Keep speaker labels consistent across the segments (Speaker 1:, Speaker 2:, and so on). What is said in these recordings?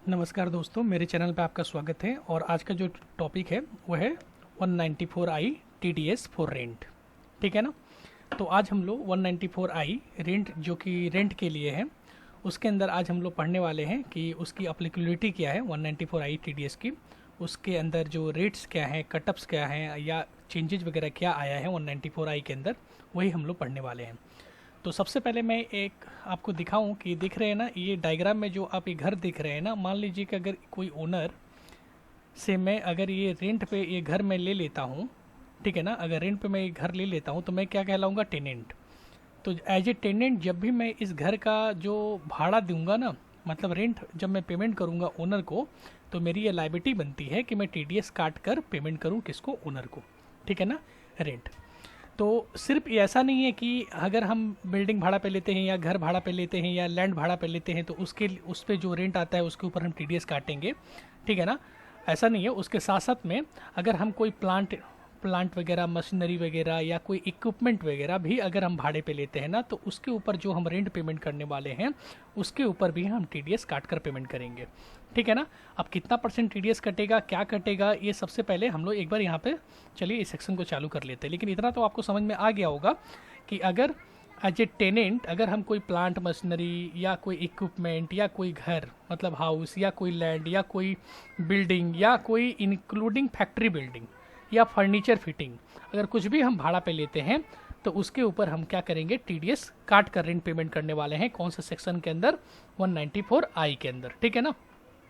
Speaker 1: नमस्कार दोस्तों, मेरे चैनल पे आपका स्वागत है। और आज का जो टॉपिक है वो है 194i TDS फॉर रेंट। ठीक है ना। तो आज हम लोग 194i रेंट, जो कि रेंट के लिए है, उसके अंदर आज हम लोग पढ़ने वाले हैं कि उसकी अप्लीकेबिलिटी क्या है 194i TDS की। उसके अंदर जो रेट्स क्या हैं, कटअप्स क्या हैं, या चेंजेस वगैरह क्या आया है 194i के अंदर, वही हम लोग पढ़ने वाले हैं। तो सबसे पहले मैं एक आपको दिखाऊं कि दिख रहे हैं ना, ये डायग्राम में जो आप ये घर दिख रहे हैं ना, मान लीजिए कि अगर कोई ओनर से मैं अगर ये रेंट पे ये घर मैं ले लेता हूँ, ठीक है ना, अगर रेंट पे मैं ये घर ले लेता हूँ तो मैं क्या कहलाऊँगा, टेनेंट। तो एज ए टेनेंट जब भी मैं इस घर का जो भाड़ा दूंगा ना, मतलब रेंट जब मैं पेमेंट करूँगा ओनर को, तो मेरी ये लायबिलिटी बनती है कि मैं TDS काट कर पेमेंट करूँ किसको, ओनर को। ठीक है ना, रेंट। तो सिर्फ ये ऐसा नहीं है कि अगर हम बिल्डिंग भाड़ा पे लेते हैं या घर भाड़ा पे लेते हैं या लैंड भाड़ा पे लेते हैं तो उस पे जो रेंट आता है उसके ऊपर हम TDS काटेंगे। ठीक है ना, ऐसा नहीं है। उसके साथ साथ में अगर हम कोई प्लांट वगैरह, मशीनरी वगैरह या कोई इक्विपमेंट वगैरह भी अगर हम भाड़े पे लेते हैं ना, तो उसके ऊपर जो हम रेंट पेमेंट करने वाले हैं उसके ऊपर भी हम TDS काट कर पेमेंट करेंगे। ठीक है ना। अब कितना परसेंट TDS कटेगा, क्या कटेगा, ये सबसे पहले हम लोग एक बार यहाँ पे चलिए इस सेक्शन को चालू कर लेते हैं। लेकिन इतना तो आपको समझ में आ गया होगा कि अगर एज ए टेनेंट अगर हम कोई प्लांट, मशीनरी या कोई इक्विपमेंट या कोई घर मतलब हाउस या कोई लैंड या कोई बिल्डिंग या कोई इंक्लूडिंग फैक्ट्री बिल्डिंग या फर्नीचर फिटिंग, अगर कुछ भी हम भाड़ा पे लेते हैं तो उसके ऊपर हम क्या करेंगे, TDS काट कर रेंट पेमेंट करने वाले हैं। कौन सा सेक्शन के अंदर, 194i के अंदर। ठीक है ना।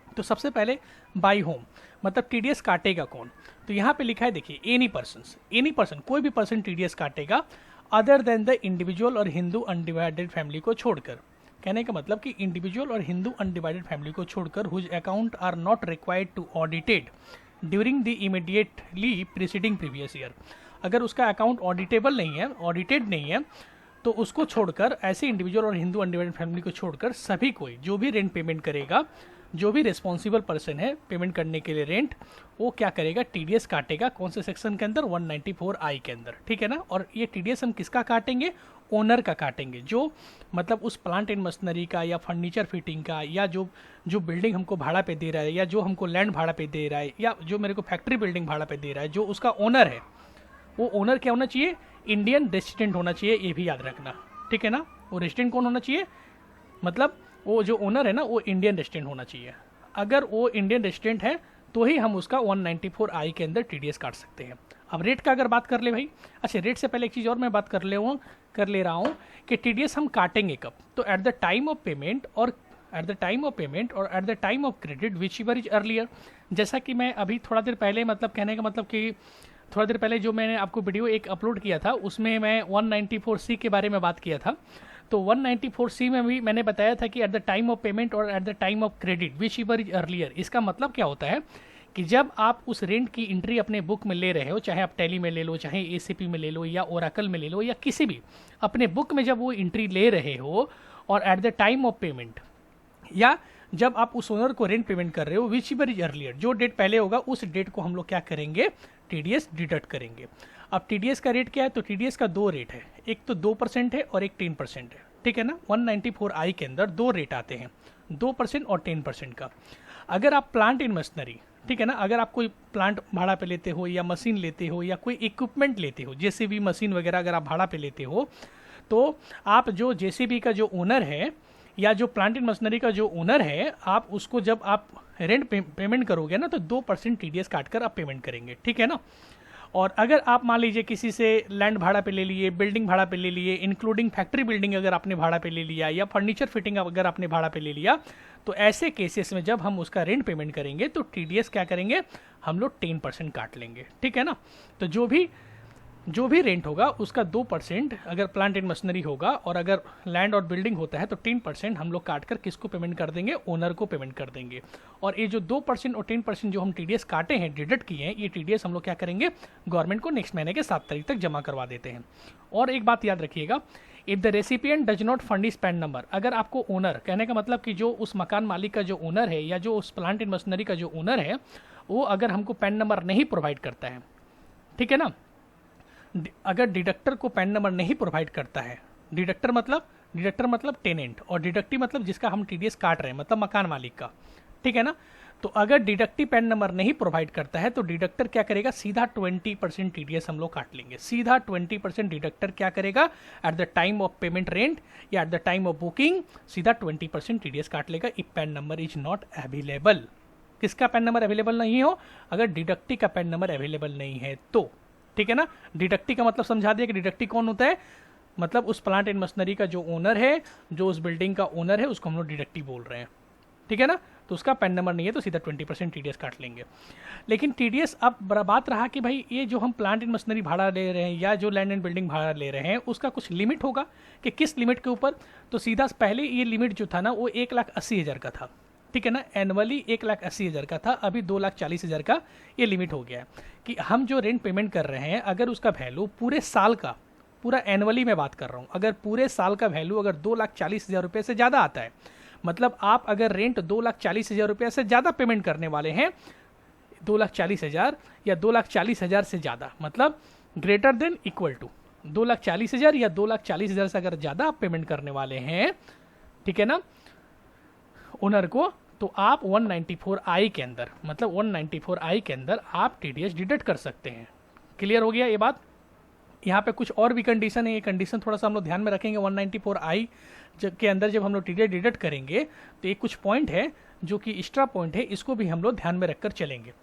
Speaker 1: तो सबसे पहले बाई होम मतलब TDS काटेगा कौन, तो यहाँ पे लिखा है, देखिए, एनी पर्सन, कोई भी पर्सन TDS काटेगा अदर देन द इंडिविजुअल और हिंदू अनडिवाइडेड फैमिली को छोड़कर। कहने का मतलब कि इंडिविजुअल और हिंदू अनडिवाइडेड फैमिली को छोड़कर whose account are not required to audited during the immediately preceding previous year. अगर उसका अकाउंट ऑडिटेबल नहीं है, ऑडिटेड नहीं है, तो उसको छोड़कर, ऐसे इंडिविजुअल और हिंदू अनडिवाइडेड फैमिली को छोड़कर सभी कोई जो भी रेंट पेमेंट करेगा, जो भी रिस्पॉन्सिबल पर्सन है पेमेंट करने के लिए रेंट, वो क्या करेगा, TDS काटेगा। कौन से सेक्शन के अंदर, 194i के अंदर। ठीक है ना। और ये TDS हम किसका काटेंगे, ओनर का काटेंगे, जो मतलब उस प्लांट एंड मशीनरी का या फर्नीचर फिटिंग का या जो बिल्डिंग हमको भाड़ा पे दे रहा है या जो हमको लैंड भाड़ा पे दे रहा है या जो मेरे को फैक्ट्री बिल्डिंग भाड़ा पे दे रहा है, जो उसका ओनर है, वो ओनर क्या होना चाहिए, इंडियन रेसिडेंट होना चाहिए। ये भी याद रखना। ठीक है ना। वो रेसिडेंट कौन होना चाहिए, मतलब वो जो ओनर है ना वो इंडियन रेसिडेंट होना चाहिए। अगर वो इंडियन रेसिडेंट है तो ही हम उसका 194i के अंदर TDS काट सकते हैं। अब रेट का अगर बात कर ले भाई, अच्छा, रेट से पहले एक चीज़ और मैं बात कर ले रहा हूँ कि TDS हम काटेंगे कब, तो at the time of payment और at the time of credit whichever is earlier. जैसा कि मैं अभी थोड़ा देर पहले, मतलब कहने का मतलब कि थोड़ा देर पहले जो मैंने आपको वीडियो एक अपलोड किया था उसमें मैं 194C के बारे में बात किया था। तो 194C में भी मैंने बताया था कि at the time of payment और at the time of credit whichever is earlier. इसका मतलब क्या होता है कि जब आप उस रेंट की एंट्री अपने बुक में ले रहे हो, चाहे आप टैली में ले लो, चाहे ACP में ले लो या ओरेकल में ले लो, या किसी भी अपने बुक में जब वो एंट्री ले रहे हो, और at the time of payment या जब आप उस ओनर को रेंट पेमेंट कर रहे हो, विच एवर इज अर्लियर, जो डेट पहले होगा उस डेट को हम लोग क्या करेंगे, TDS डिडक्ट करेंगे। अब TDS का रेट क्या है, तो TDS का दो रेट है, एक तो 2% है और एक 10% है। ठीक है ना। 194i के अंदर दो रेट आते हैं, 2% और 10% का। अगर आप प्लांट इन मशीनरी, ठीक है ना, अगर आप कोई प्लांट भाड़ा पे लेते हो या मशीन लेते हो या कोई इक्विपमेंट लेते हो, JCB मशीन वगैरह अगर आप भाड़ा पे लेते हो, तो आप जो JCB का जो ओनर है या जो प्लांट एंड मशीनरी का जो ओनर है, आप उसको जब आप रेंट पेमेंट करोगे ना, तो 2% TDS काट कर आप पेमेंट करेंगे। ठीक है ना। और अगर आप मान लीजिए किसी से लैंड भाड़ा पे ले लिए, बिल्डिंग भाड़ा पे ले लिए, इंक्लूडिंग फैक्ट्री बिल्डिंग अगर आपने भाड़ा पे ले लिया, या फर्नीचर फिटिंग अगर आपने भाड़ा पे ले लिया, तो ऐसे केसेस में जब हम उसका रेंट पेमेंट करेंगे तो TDS क्या करेंगे, हम लोग 10% काट लेंगे। ठीक है ना। तो जो भी रेंट होगा उसका 2% अगर प्लांट एंड मशीनरी होगा, और अगर लैंड और बिल्डिंग होता है तो 10% हम लोग काट कर किसको पेमेंट कर देंगे, ओनर को पेमेंट कर देंगे। और ये जो 2% और 10% जो हम TDS काटे हैं, डिडक्ट किए हैं, ये TDS हम लोग क्या करेंगे, गवर्नमेंट को नेक्स्ट महीने के 7 तारीख तक जमा करवा देते हैं। और एक बात याद रखिएगा, if the recipient does not furnish pan number, अगर आपको ओनर, कहने का मतलब कि जो उस मकान मालिक का जो ओनर है या जो उस प्लांट एंड मशीनरी का जो ओनर है, वो अगर हमको पैन नंबर नहीं प्रोवाइड करता है, ठीक है ना, अगर डिडक्टर को पैन नंबर नहीं प्रोवाइड करता है, डिडक्टर मतलब टेनेंट, और डिडक्टिव मतलब जिसका हम TDS काट रहे हैं, मतलब मकान मालिक का। ठीक है ना। तो अगर डिडक्टिव पैन नंबर नहीं प्रोवाइड करता है तो डिडक्टर क्या करेगा, सीधा 20% टीडीएस हम लोग काट लेंगे। सीधा 20% डिडक्टर क्या करेगा, at the time of payment rent या at the time of booking सीधा 20% टीडीएस काट लेगा if PAN number is not available. किसका पैन नंबर अवेलेबल नहीं हो, अगर डिडक्टिव का पैन नंबर अवेलेबल नहीं है तो, ठीक है ना। डिडक्टिव का मतलब समझा दिया कि डिडक्टिव कौन होता है, मतलब उस प्लांट एंड मशीनरी का जो ओनर है, जो उस बिल्डिंग का ओनर है, उसको हम लोग डिडक्टिव बोल रहे हैं, ठीक है ना। तो उसका पैन नंबर नहीं है तो सीधा 20% टीडीएस काट लेंगे। लेकिन टीडीएस अब बात रहा कि भाई ये जो हम प्लांट एंड मशीनरी भाड़ा ले रहे हैं या जो लैंड एंड बिल्डिंग भाड़ा ले रहे हैं उसका कुछ लिमिट होगा कि किस लिमिट के ऊपर। तो सीधा पहले ये लिमिट जो था ना वो 1,80,000 का था, ठीक है ना। एनुअली 1,80,000 का था, अभी 2,40,000 का ये लिमिट हो गया है कि हम जो रेंट पेमेंट कर रहे हैं अगर उसका वैल्यू पूरे साल का, पूरा एनुअली में बात कर रहा हूँ, अगर पूरे साल का वैल्यू अगर 2,40,000 रुपये से ज़्यादा आता है, मतलब आप अगर रेंट 2,40,000 रुपये से ज़्यादा पेमेंट करने वाले हैं, 2,40,000 या 2,40,000 से ज़्यादा, मतलब ग्रेटर देन इक्वल टू 2,40,000 या 2,40,000 से अगर ज़्यादा आप पेमेंट करने वाले हैं, ठीक है ना, ओनर को, तो आप 194I के अंदर, मतलब 194I के अंदर आप टीडीएस डिडक्ट कर सकते हैं। क्लियर हो गया ये बात। यहाँ पे कुछ और भी कंडीशन है, ये कंडीशन थोड़ा सा हम लोग ध्यान में रखेंगे। 194I के अंदर जब हम लोग टीडीएस डिडक्ट करेंगे तो एक कुछ पॉइंट है जो कि एक्स्ट्रा पॉइंट है, इसको भी हम लोग ध्यान में रखकर चलेंगे।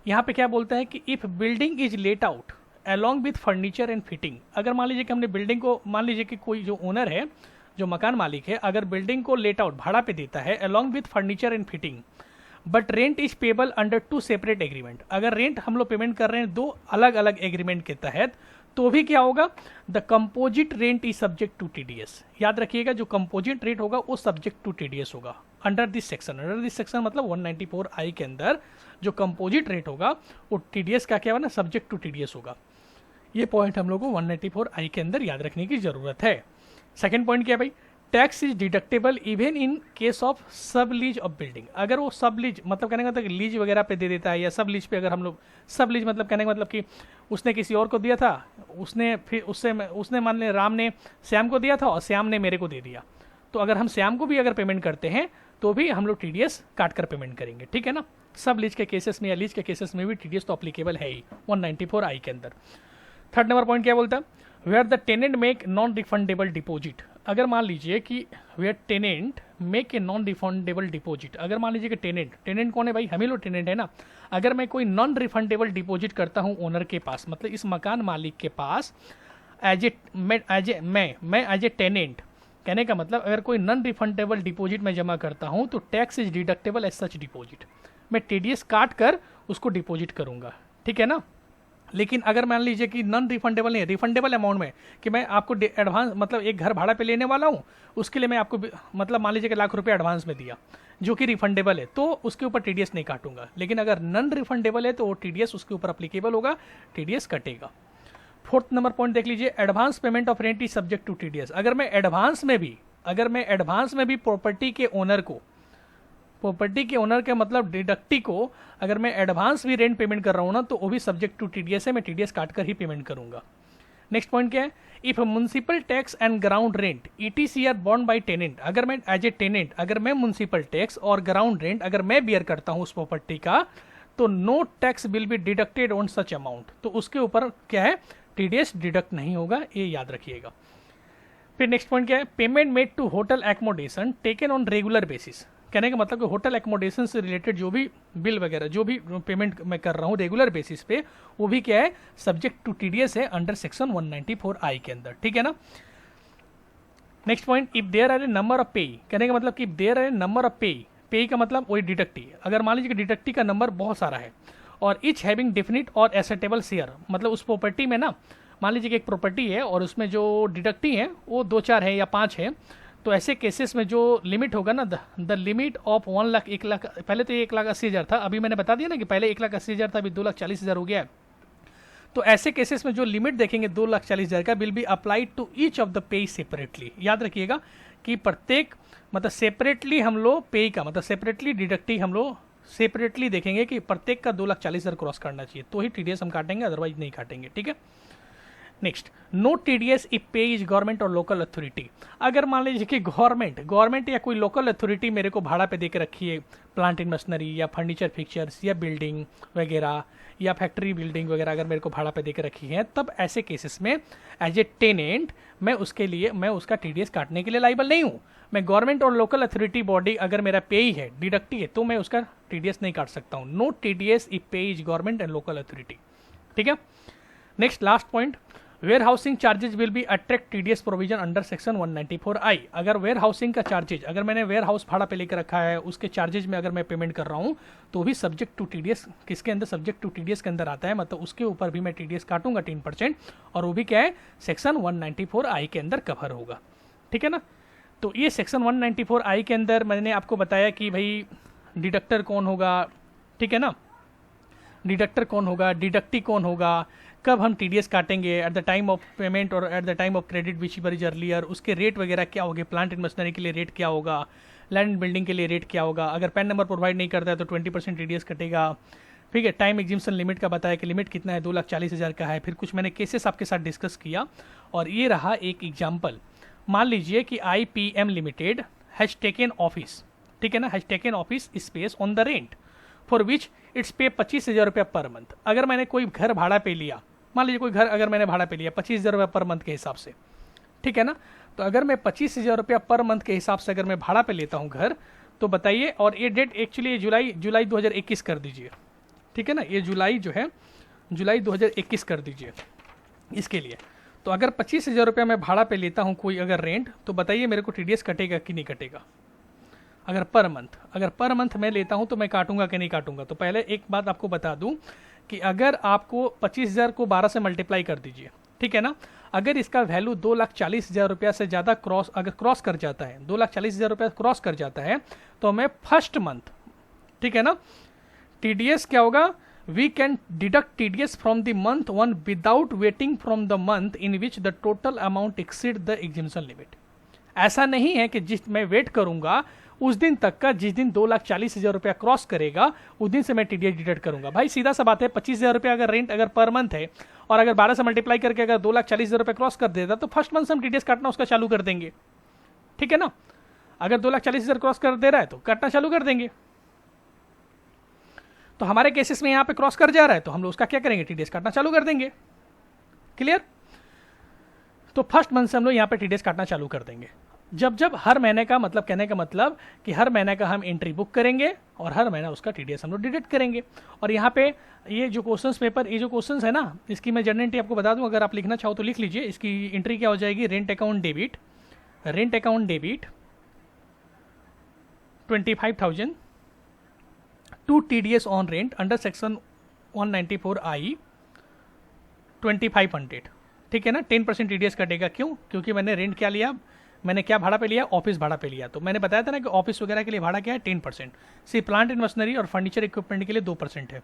Speaker 1: यहाँ पे क्या बोलता है कि if building is let out along with furniture and fitting, अगर मान लीजिए कि हमने बिल्डिंग को, मान लीजिए कि कोई जो ओनर है, जो मकान मालिक है, अगर बिल्डिंग को लेट आउट भाड़ा पे देता है along with furniture and fitting, but rent is payable under 2 separate agreement, अगर रेंट हम लोग पेमेंट कर रहे हैं 2 अलग अलग एग्रीमेंट के तहत, तो भी क्या होगा, the composite rent is subject to TDS. याद रखिएगा जो कंपोजिट रेट होगा वो सब्जेक्ट टू टीडीएस होगा under this section. Under this section मतलब 194I के अंदर जो कंपोजिट रेट होगा वो टीडीएस का क्या होगा ना, सब्जेक्ट टू टीडीएस होगा। ये पॉइंट हम लोग को 194I के अंदर याद रखने की जरूरत है। सेकेंड पॉइंट क्या है भाई, tax is deductible even in case of सब लीज ऑफ बिल्डिंग, अगर वो सब लीज मतलब कहने का मतलब लीज वगैरह पे दे देता है, या सब लीज पे अगर हम लोग, सब लीज मतलब कहने का मतलब कि उसने किसी और को दिया था, उसने फिर उसने मान लें राम ने श्याम को दिया था और श्याम ने मेरे को दे दिया, तो अगर हम श्याम को भी अगर पेमेंट करते हैं तो भी हम लोग टीडीएस काट कर पेमेंट करेंगे, ठीक है ना। सब लीज के केसेस में या लीज के केसेस में भी टीडीएस तो अप्लीकेबल है ही 194I के अंदर। थर्ड नंबर पॉइंट क्या बोलता है, where the tenant make non refundable deposit, अगर मान लीजिए कि where tenant make a non refundable deposit, अगर मान लीजिए कि टेनेंट कौन है भाई, हम ही लोग टेनेंट है ना। अगर मैं कोई नॉन रिफंडेबल डिपॉजिट करता हूँ ओनर के पास, मतलब इस मकान मालिक के पास एज ए टेनेंट, कहने का मतलब अगर कोई नॉन रिफंडेबल डिपॉजिट मैं जमा करता हूँ तो tax is deductible as such deposit, मैं टीडीएस काट कर उसको डिपॉजिट करूँगा, ठीक है ना। लेकिन अगर मान लीजिए कि नॉन रिफंडेबल नहीं है, रिफंडेबल अमाउंट में कि मैं आपको एडवांस मतलब एक घर भाड़ा पे लेने वाला हूँ, उसके लिए मैं आपको मतलब मान लीजिए कि लाख रुपए एडवांस में दिया जो कि रिफंडेबल है, तो उसके ऊपर टीडीएस नहीं काटूंगा। लेकिन अगर नॉन रिफंडेबल है तो वो टीडीएस उसके ऊपर अप्लीकेबल होगा, टीडीएस कटेगा। फोर्थ नंबर पॉइंट देख लीजिए, advance payment of rent is subject to TDS, अगर मैं एडवांस में भी प्रॉपर्टी के ओनर के मतलब डिडक्टी को अगर मैं एडवांस भी रेंट पेमेंट कर रहा हूँ ना तो वो भी सब्जेक्ट टू टीडीएस है, मैं टीडीएस काट कर ही पेमेंट करूंगा। नेक्स्ट पॉइंट क्या है, if municipal tax and ground rent etc are borne by tenant, अगर मैं एज ए टेनेंट अगर मैं म्युनिसिपल टैक्स और ग्राउंड रेंट अगर मैं बियर करता हूँ उस प्रॉपर्टी का, तो no tax will be deducted on such amount, तो उसके ऊपर क्या है, टीडीएस डिडक्ट नहीं होगा, ये याद रखिएगा। फिर नेक्स्ट पॉइंट क्या है, payment made to hotel accommodation taken on regular basis, कहने का मतलब कि होटल एकोमोडेशन से रिलेटेड जो भी बिल वगैरह जो भी पेमेंट मैं कर रहा हूँ रेगुलर बेसिस पे, वो भी क्या है, सब्जेक्ट टू टीडीएस है अंडर सेक्शन 194I के अंदर, ठीक है ना। Next point, if there are a number of pay, कहने का मतलब कि if there are a number of pay का मतलब वही डिडक्टी, अगर मान लीजिए कि डिडक्टी का नंबर बहुत सारा है और इच हैविंग डेफिनिट और एसेटेबल शेयर, मतलब उस प्रॉपर्टी में ना मान लीजिए कि एक प्रॉपर्टी है और उसमें जो डिडक्टी है वो 2-4 है या 5 है, तो ऐसे केसेस में जो लिमिट होगा ना, the limit of 1 lakh, 1 lakh, पहले तो ये 1,80,000 था, अभी मैंने बता दिया ना कि पहले 1,80,000 था, अभी 2,40,000 हो गया है। तो ऐसे केसेस में जो लिमिट देखेंगे 2,40,000 का will be applied to each of the pay separately, याद रखिएगा कि प्रत्येक मतलब सेपरेटली हम लोग पे का मतलब सेपरेटली डिडक्टी हम लोग सेपरेटली देखेंगे कि प्रत्येक का 2,40,000 क्रॉस करना चाहिए तो ही टीडीएस हम काटेंगे, अदरवाइज नहीं काटेंगे, ठीक है। Next, no TDS if pay is government और लोकल अथॉरिटी। अगर मान लीजिए कि गवर्नमेंट या कोई लोकल अथॉरिटी मेरे को भाड़ा पे दे के रखी है प्लांट एंड मशीनरी या फर्नीचर फिक्चर्स या बिल्डिंग वगैरह या फैक्ट्री बिल्डिंग वगैरह अगर मेरे को भाड़ा पे दे के रखी है, तब ऐसे केसेस में एज ए टेनेंट मैं उसका टीडीएस काटने के लिए लाइबल नहीं हूँ। मैं गवर्नमेंट और लोकल अथॉरिटी बॉडी अगर मेरा पे ही है, डिडक्टी है, तो मैं उसका टीडीएस नहीं काट सकता हूँ। No TDS if pay is government and local authority. ठीक है। Next last point, where housing charges will be attract TDS provision under section 194I। अगर वेयर हाउसिंग का चार्जेज, अगर मैंने वेयर हाउस भाड़ा पे लेकर रखा है, उसके चार्जेज में अगर मैं पेमेंट कर रहा हूँ तो भी सब्जेक्ट टू टीडीएस किसके अंदर, सब्जेक्ट टू टीडीएस के अंदर आता है। मतलब उसके ऊपर भी मैं टीडीएस काटूंगा 10%, और वो भी क्या है, सेक्शन 194I के अंदर कवर होगा। ठीक है ना। तो ये सेक्शन 194I के अंदर मैंने आपको बताया कि भाई डिडक्टर कौन होगा, ठीक है ना, डिडक्टर कौन होगा, डिडक्टी कौन होगा, कब हम टीडीएस काटेंगे, at the time of payment और at the time of credit whichever is earlier, उसके रेट वगैरह क्या होंगे, प्लांट एंड मशीनरी के लिए रेट क्या होगा, लैंड एंड बिल्डिंग के लिए रेट क्या होगा, अगर पैन नंबर प्रोवाइड नहीं करता है तो 20% टीडीएस कटेगा। ठीक है। टाइम एग्जिम्पशन लिमिट का बताया कि लिमिट कितना है, 2,40,000 का है। फिर कुछ मैंने केसेस आपके साथ डिस्कस किया, और ये रहा एक एग्जाम्पल। मान लीजिए कि IPM limited has taken office, ठीक है ना, has taken office space on the rent for which it's पे 25,000 रुपया पर मंथ। अगर मैंने कोई घर भाड़ा पे लिया, मान लीजिए कोई घर अगर मैंने भाड़ा पे लिया 25,000 रुपया पर मंथ के हिसाब से, ठीक है ना, तो अगर मैं 25,000 रुपया पर मंथ के हिसाब से अगर मैं भाड़ा पे लेता हूँ घर, तो बताइए, और ये डेट एक्चुअली जुलाई 2021 कर दीजिए। ठीक है ना, ये जुलाई जो है, जुलाई 2021 कर दीजिए इसके लिए। तो अगर 25,000 रुपया मैं भाड़ा पे लेता हूँ कोई अगर रेंट, तो बताइए मेरे को टीडीएस कटेगा कि नहीं कटेगा। अगर पर मंथ मैं लेता हूं तो मैं काटूंगा कि नहीं काटूंगा। तो पहले एक बात आपको बता दूं कि अगर आपको 25,000 को 12 से मल्टीप्लाई कर दीजिए, ठीक है ना, अगर इसका वैल्यू 2,40,000 रुपया से ज़्यादा क्रॉस कर जाता है, 2,40,000 रुपया क्रॉस कर जाता है, तो मैं फर्स्ट मंथ, ठीक है ना, टीडीएस क्या होगा, we can deduct TDS from the month 1 without waiting from the month in which the total amount exceed the exemption limit. ऐसा नहीं है कि जिस मैं वेट करूंगा उस दिन तक का, जिस दिन 2,40,000 रुपया क्रॉस करेगा उस दिन से मैं टीडीएस डिडक्ट करूंगा। भाई सीधा सा बात है, 25,000 रुपया अगर रेंट अगर पर मंथ है, और अगर 12 से मल्टीप्लाई करके अगर 2,40,000 रुपया क्रॉस कर देता, तो फर्स्ट मंथ से हम टीडीएस काटना उसका चालू कर देंगे। ठीक है ना, अगर 2,40,000 क्रॉस कर दे रहा है तो काटना चालू कर देंगे। तो हमारे केसेस में यहाँ पे क्रॉस कर जा रहा है, तो हम लोग उसका क्या करेंगे, टीडीएस काटना चालू कर देंगे। क्लियर। तो फर्स्ट मंथ से हम लोग यहाँ पे टीडीएस काटना चालू कर देंगे। जब हर महीने का, मतलब कहने का मतलब कि हर महीने का हम एंट्री बुक करेंगे और हर महीना उसका टीडीएस हम लोग डिडक्ट करेंगे। और यहाँ पे ये जो क्वेश्चंस पेपर, ये जो क्वेश्चंस है ना, इसकी मैं जनरल एंट्री आपको बता दूं, अगर आप लिखना चाहो तो लिख लीजिए। इसकी एंट्री क्या हो जाएगी, rent account debit 25,000 to TDS on rent under section 194I 2,500। ठीक है ना, 10% टीडीएस कटेगा। क्यों? क्योंकि मैंने रेंट क्या लिया, मैंने क्या भाड़ा पे लिया, ऑफिस भाड़ा पे लिया। तो मैंने बताया था ना कि ऑफिस वगैरह के लिए भाड़ा क्या है, 10%। सिर्फ प्लांट एंड मशीनरी और फर्नीचर इक्विपमेंट के लिए 2% है।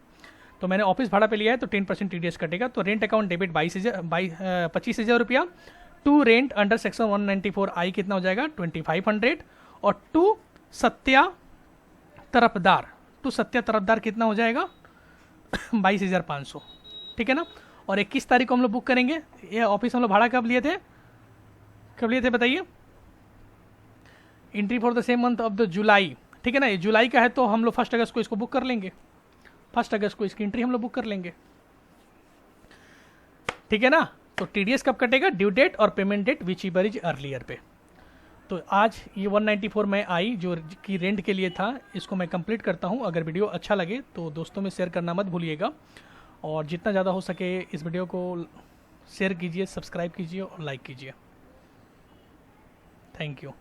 Speaker 1: तो मैंने ऑफिस भाड़ा पे लिया है तो 10% टीडीएस कटेगा। तो रेंट अकाउंट डेबिट 25,000 रुपया to rent under section 194I कितना हो जाएगा, 2,500। और टू सत्या तरफदार कितना हो जाएगा 22,500। ठीक है ना। और 21 तारीख को हम लोग बुक करेंगे। ये ऑफिस हम लोग भाड़ा कब लिए थे बताइए, entry for the same month of the जुलाई। ठीक है ना, ये जुलाई का है तो हम लोग 1 अगस्त को इसको बुक कर लेंगे, 1 अगस्त को इसकी एंट्री हम लोग बुक कर लेंगे। ठीक है ना। तो टीडीएस कब कटेगा, ड्यू डेट और payment date whichever is earlier pay. तो आज ये 194 में आई जो कि रेंट के लिए था, इसको मैं कंप्लीट करता हूँ। अगर वीडियो अच्छा लगे तो दोस्तों में शेयर करना मत भूलिएगा, और जितना ज़्यादा हो सके इस वीडियो को शेयर कीजिए, सब्सक्राइब कीजिए और लाइक कीजिए। Thank you.